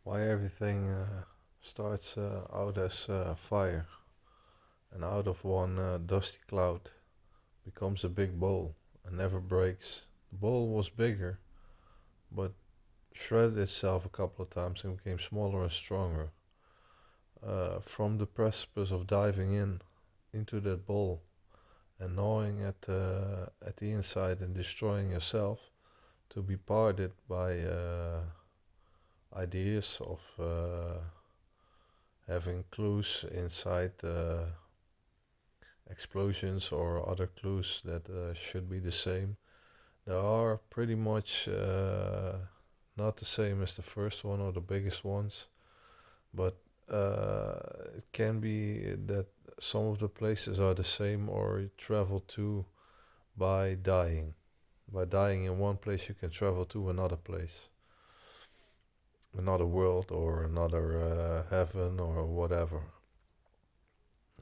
Why everything starts out as fire, and out of one dusty cloud becomes a big bowl and never breaks. The bowl was bigger, but shredded itself a couple of times and became smaller and stronger. From the precipice of diving into that bowl and gnawing at the inside and destroying yourself, to be parted by ideas of having clues inside explosions or other clues that should be the same. There are pretty much not the same as the first one or the biggest ones, but it can be that some of the places are the same or you travel to by dying. By dying in one place, you can travel to another place, another world, or another heaven, or whatever.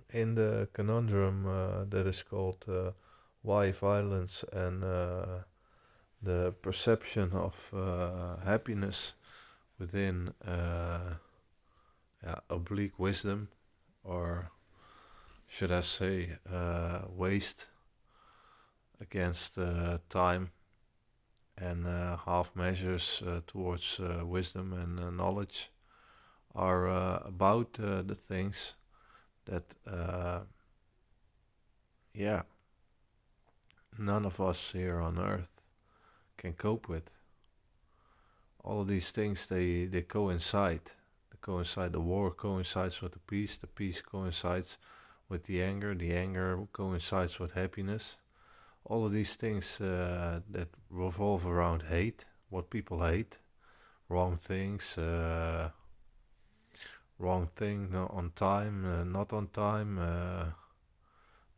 In the conundrum that is called why violence and the perception of happiness within oblique wisdom, or should I say waste against time and half measures towards wisdom and knowledge, are about the things that yeah, none of us here on earth can cope with. All of these things, they coincide. They coincide. The war coincides with the peace coincides with the anger coincides with happiness. All of these things that revolve around hate, what people hate, wrong things, wrong thing on time, not on time,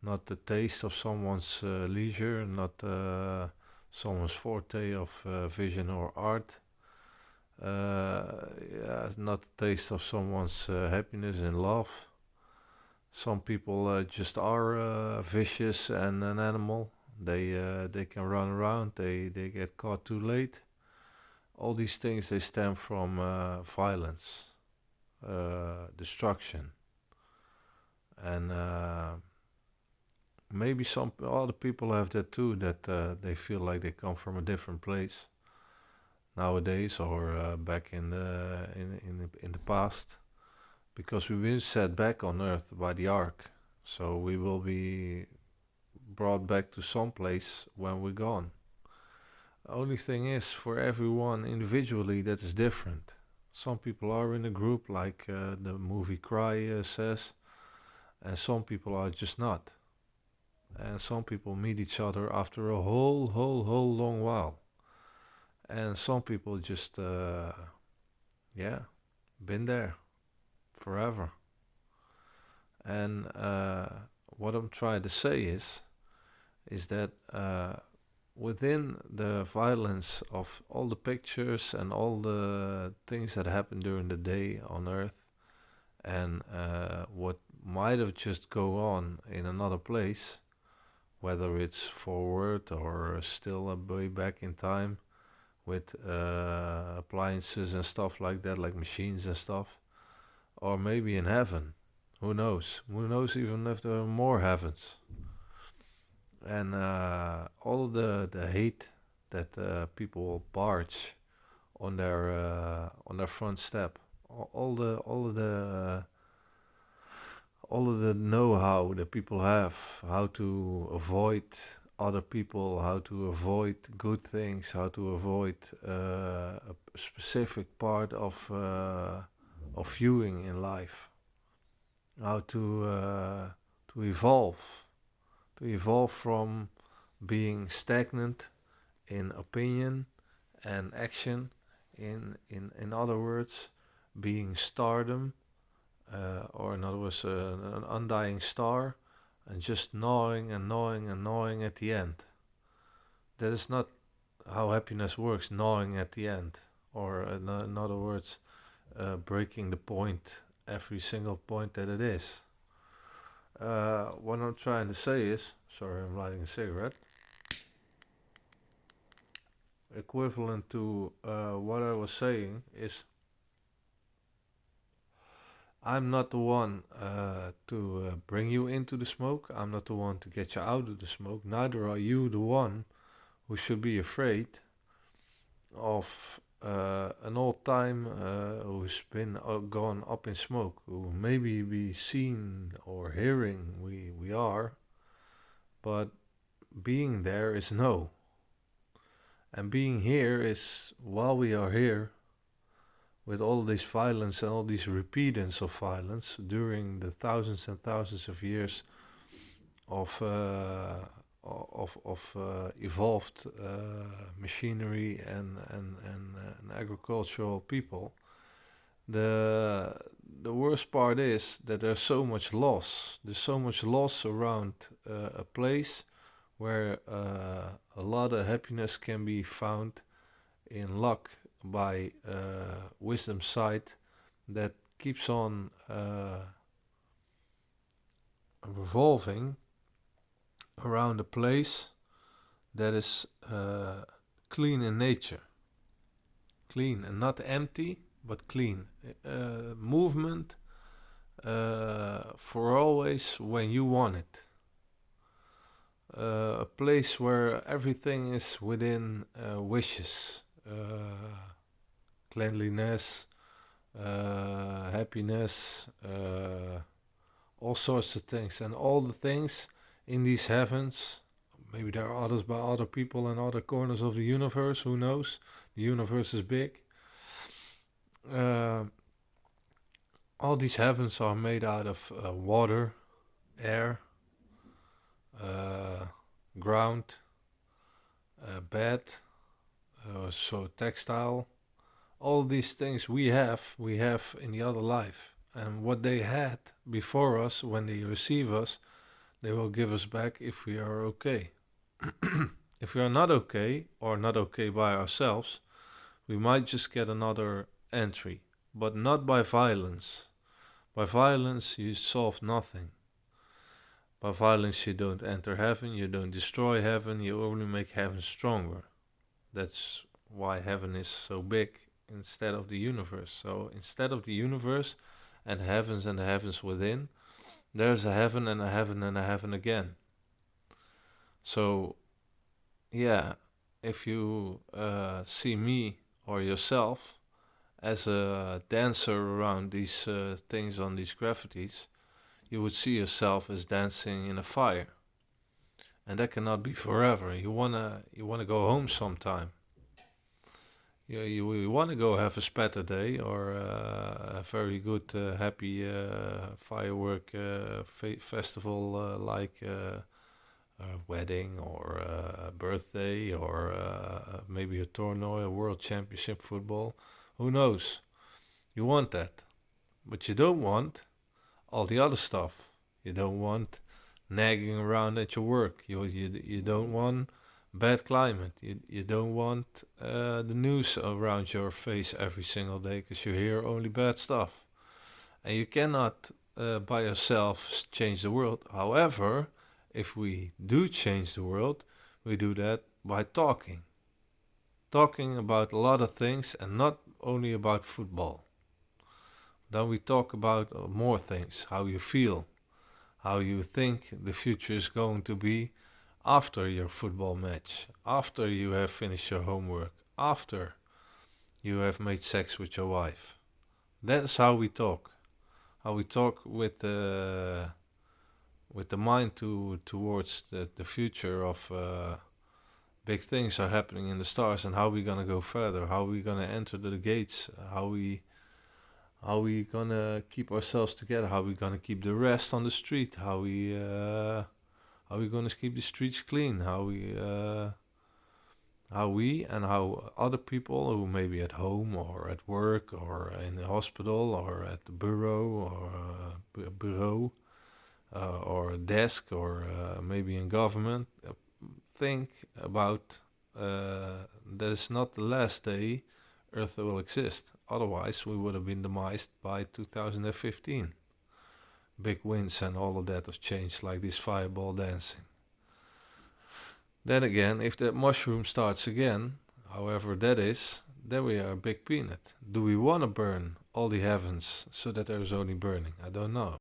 not the taste of someone's leisure, not someone's forte of vision or art, yeah, not the taste of someone's happiness and love. Some people just are vicious and an animal. They can run around. They get caught too late. All these things, they stem from violence, destruction, and maybe some other people have that too. That they feel like they come from a different place nowadays, or back in the past, because we've been set back on Earth by the Ark. So we will be brought back to some place when we're gone. The only thing is, for everyone individually, that is different. Some people are in a group, like the movie Cry says, and some people are just not. And some people meet each other after a whole long while. And some people just, yeah, been there forever. And what I'm trying to say is that within the violence of all the pictures and all the things that happen during the day on Earth, and what might have just go on in another place, whether it's forward or still a way back in time with appliances and stuff like that, like machines and stuff, or maybe in heaven. Who knows? Who knows even if there are more heavens? And all of the hate that people barge on their front step, all of the know-how that people have, how to avoid other people, how to avoid good things, how to avoid a specific part of viewing in life, how to evolve, to evolve from being stagnant in opinion and action, in other words, being stardom, or in other words, an undying star, and just gnawing and gnawing and gnawing at the end. That is not how happiness works, gnawing at the end, or in other words, breaking the point, every single point that it is. What I'm trying to say is, sorry, I'm lighting a cigarette, equivalent to what I was saying is I'm not the one to bring you into the smoke. I'm not the one to get you out of the smoke. Neither are you the one who should be afraid of an old time who's been gone up in smoke, who maybe we seen or hearing we are, but being there is no. And being here is while we are here, with all this violence and all these repeatings of violence during the thousands and thousands of years of evolved machinery and agricultural people. The the worst part is that there's so much loss. There's so much loss around a place where a lot of happiness can be found in luck by wisdom sight that keeps on revolving around a place that is clean in nature. Clean and not empty, but clean. Movement for always when you want it. A place where everything is within wishes, cleanliness, happiness, all sorts of things, and all the things in these heavens. Maybe there are others by other people in other corners of the universe. Who knows? The universe is big. Uh, all these heavens are made out of water, air, uh, ground, bed, so textile. All these things we have in the other life. And what they had before us, when they receive us, they will give us back if we are okay. If we are not okay, or not okay by ourselves, we might just get another entry, but not by violence. By violence, you solve nothing. By violence, you don't enter heaven, you don't destroy heaven, you only make heaven stronger. That's why heaven is so big instead of the universe. So instead of the universe and the heavens within, there's a heaven and a heaven and a heaven again. So, yeah, if you see me or yourself as a dancer around these things on these graffitis, you would see yourself as dancing in a fire. And that cannot be forever. You wanna go home sometime. You want to go have a spatter day or a very good, happy firework festival like a wedding or a birthday or maybe a tournament, a world championship football. Who knows? You want that. But you don't want all the other stuff. You don't want nagging around at your work. You don't want bad climate. You don't want the news around your face every single day because you hear only bad stuff. And you cannot by yourself change the world. However, if we do change the world, we do that by talking. Talking about a lot of things and not only about football. Then we talk about more things, how you feel, how you think the future is going to be after your football match, after you have finished your homework, after you have made sex with your wife. That's how we talk. How we talk with the mind towards the future of big things are happening in the stars and how we gonna go further, how we gonna enter the gates, how we gonna keep ourselves together, how we gonna keep the rest on the street, how we gonna keep the streets clean, how we and how other people who may be at home or at work or in the hospital or at the bureau or bureau or a desk or maybe in government think about that is not the last day Earth will exist. Otherwise, we would have been demised by 2015. Big winds and all of that have changed, like this fireball dancing. Then again, if that mushroom starts again, however that is, then we are a big peanut. Do we want to burn all the heavens so that there's only burning? I don't know.